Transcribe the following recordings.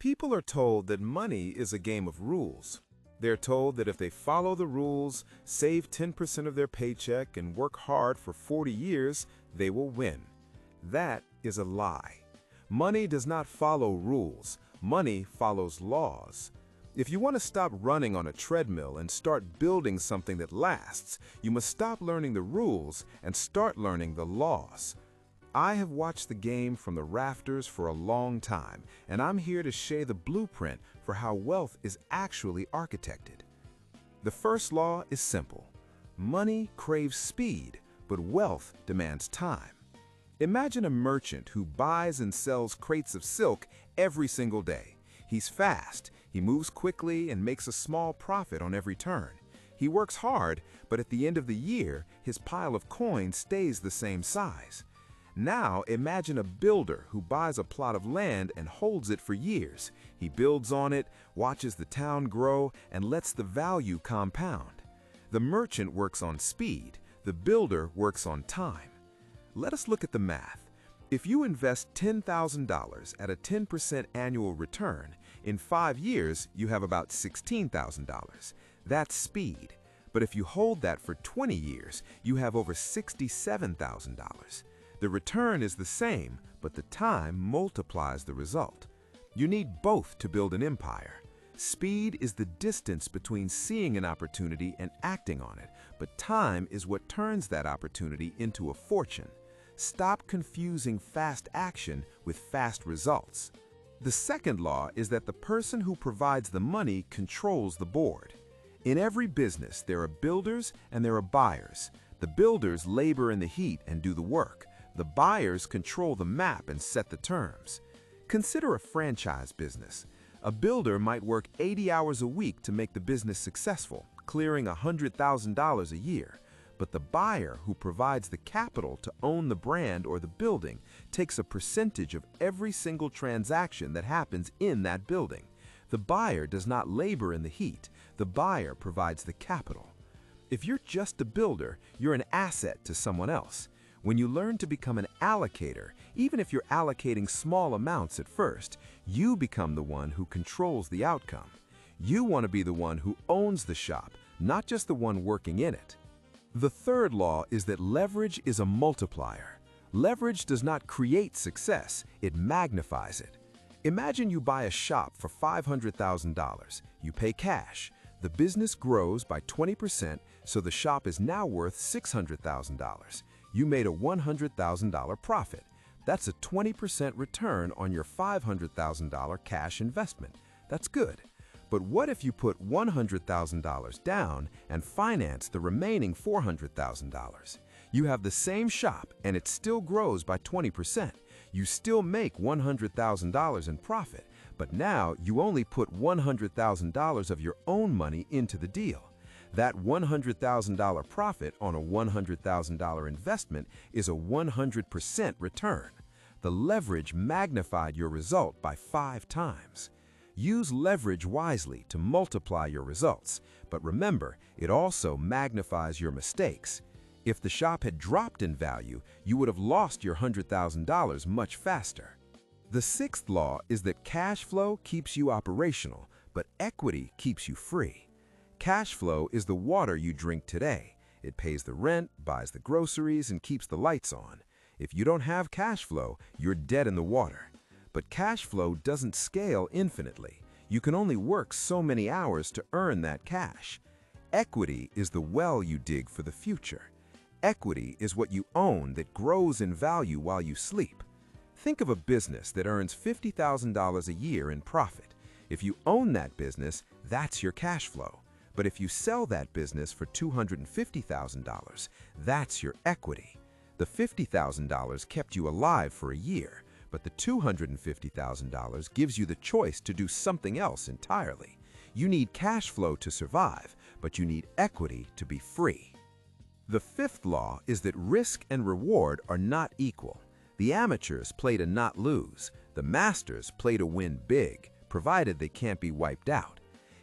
People are told that money is a game of rules. They're told that if they follow the rules, save 10% of their paycheck, and work hard for 40 years, they will win. That is a lie. Money does not follow rules. Money follows laws. If you want to stop running on a treadmill and start building something that lasts, you must stop learning the rules and start learning the laws. I have watched the game from the rafters for a long time, and I'm here to share the blueprint for how wealth is actually architected. The first law is simple. Money craves speed, but wealth demands time. Imagine a merchant who buys and sells crates of silk every single day. He's fast, he moves quickly, and makes a small profit on every turn. He works hard, but at the end of the year, his pile of coins stays the same size. Now imagine a builder who buys a plot of land and holds it for years. He builds on it, watches the town grow, and lets the value compound. The merchant works on speed, the builder works on time. Let us look at the math. If you invest $10,000 at a 10% annual return, in 5 years you have about $16,000. That's speed. But if you hold that for 20 years, you have over $67,000. The return is the same, but the time multiplies the result. You need both to build an empire. Speed is the distance between seeing an opportunity and acting on it, but time is what turns that opportunity into a fortune. Stop confusing fast action with fast results. The second law is that the person who provides the money controls the board. In every business, there are builders and there are buyers. The builders labor in the heat and do the work. The buyers control the map and set the terms. Consider a franchise business. A builder might work 80 hours a week to make the business successful, clearing $100,000 a year. But the buyer who provides the capital to own the brand or the building takes a percentage of every single transaction that happens in that building. The buyer does not labor in the heat. The buyer provides the capital. If you're just a builder, you're an asset to someone else. When you learn to become an allocator, even if you're allocating small amounts at first, you become the one who controls the outcome. You want to be the one who owns the shop, not just the one working in it. The third law is that leverage is a multiplier. Leverage does not create success, it magnifies it. Imagine you buy a shop for $500,000. You pay cash. The business grows by 20%, so the shop is now worth $600,000. You made a $100,000 profit. That's a 20% return on your $500,000 cash investment. That's good. But what if you put $100,000 down and finance the remaining $400,000? You have the same shop and it still grows by 20%. You still make $100,000 in profit, but now you only put $100,000 of your own money into the deal. That $100,000 profit on a $100,000 investment is a 100% return. The leverage magnified your result by 5 times. Use leverage wisely to multiply your results, but remember, it also magnifies your mistakes. If the shop had dropped in value, you would have lost your $100,000 much faster. The sixth law is that cash flow keeps you operational, but equity keeps you free. Cash flow is the water you drink today. It pays the rent, buys the groceries, and keeps the lights on. If you don't have cash flow, you're dead in the water. But cash flow doesn't scale infinitely. You can only work so many hours to earn that cash. Equity is the well you dig for the future. Equity is what you own that grows in value while you sleep. Think of a business that earns $50,000 a year in profit. If you own that business, that's your cash flow. But if you sell that business for $250,000, that's your equity. The $50,000 kept you alive for a year, but the $250,000 gives you the choice to do something else entirely. You need cash flow to survive, but you need equity to be free. The fifth law is that risk and reward are not equal. The amateurs play to not lose. The masters play to win big, provided they can't be wiped out.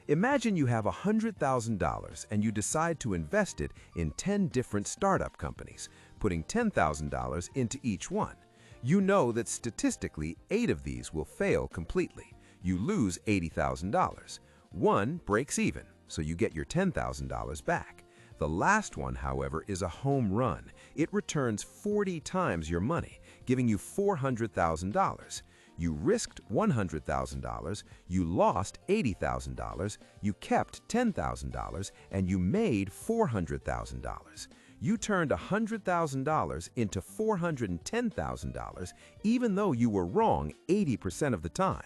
Imagine you have $100,000 and you decide to invest it in 10 different startup companies, putting $10,000 into each one. You know that statistically 8 of these will fail completely. You lose $80,000. One breaks even, so you get your $10,000 back. The last one, however, is a home run. It returns 40 times your money, giving you $400,000. You risked $100,000, you lost $80,000, you kept $10,000, and you made $400,000. You turned $100,000 into $410,000, even though you were wrong 80% of the time.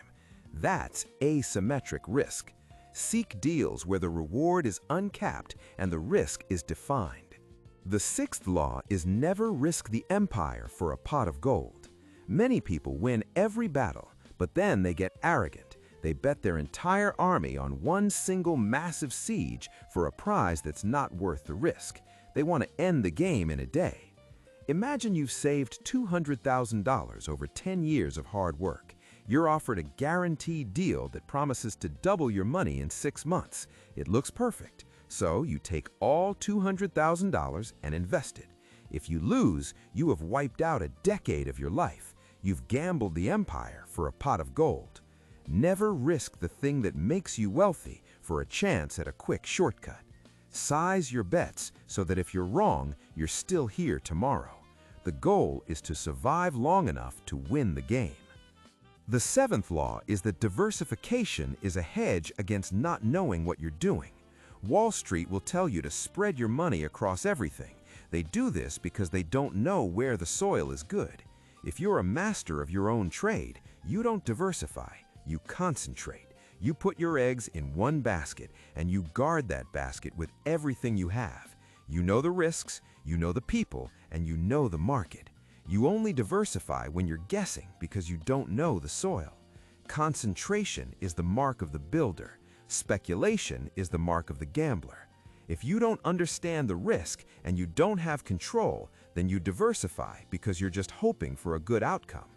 That's asymmetric risk. Seek deals where the reward is uncapped and the risk is defined. The sixth law is never risk the empire for a pot of gold. Many people win every battle, but then they get arrogant. They bet their entire army on one single massive siege for a prize that's not worth the risk. They want to end the game in a day. Imagine you've saved $200,000 over 10 years of hard work. You're offered a guaranteed deal that promises to double your money in 6 months. It looks perfect, so you take all $200,000 and invest it. If you lose, you have wiped out a decade of your life. You've gambled the empire for a pot of gold. Never risk the thing that makes you wealthy for a chance at a quick shortcut. Size your bets so that if you're wrong, you're still here tomorrow. The goal is to survive long enough to win the game. The seventh law is that diversification is a hedge against not knowing what you're doing. Wall Street will tell you to spread your money across everything. They do this because they don't know where the soil is good. If you're a master of your own trade, you don't diversify, you concentrate. You put your eggs in one basket and you guard that basket with everything you have. You know the risks, you know the people, and you know the market. You only diversify when you're guessing because you don't know the soil. Concentration is the mark of the builder. Speculation is the mark of the gambler. If you don't understand the risk and you don't have control, then you diversify because you're just hoping for a good outcome.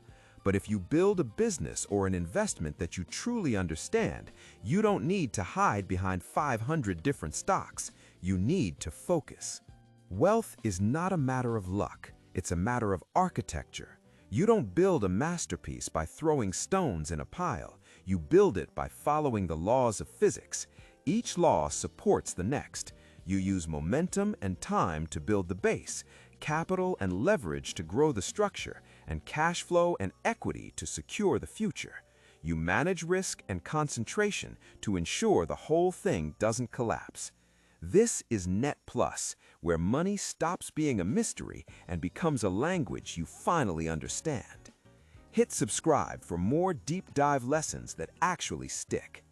But if you build a business or an investment that you truly understand, you don't need to hide behind 500 different stocks. You need to focus. Wealth is not a matter of luck. It's a matter of architecture. You don't build a masterpiece by throwing stones in a pile. You build it by following the laws of physics. Each law supports the next. You use momentum and time to build the base, capital and leverage to grow the structure, and cash flow and equity to secure the future. You manage risk and concentration to ensure the whole thing doesn't collapse. This is Net Plus, where money stops being a mystery and becomes a language you finally understand. Hit subscribe for more deep dive lessons that actually stick.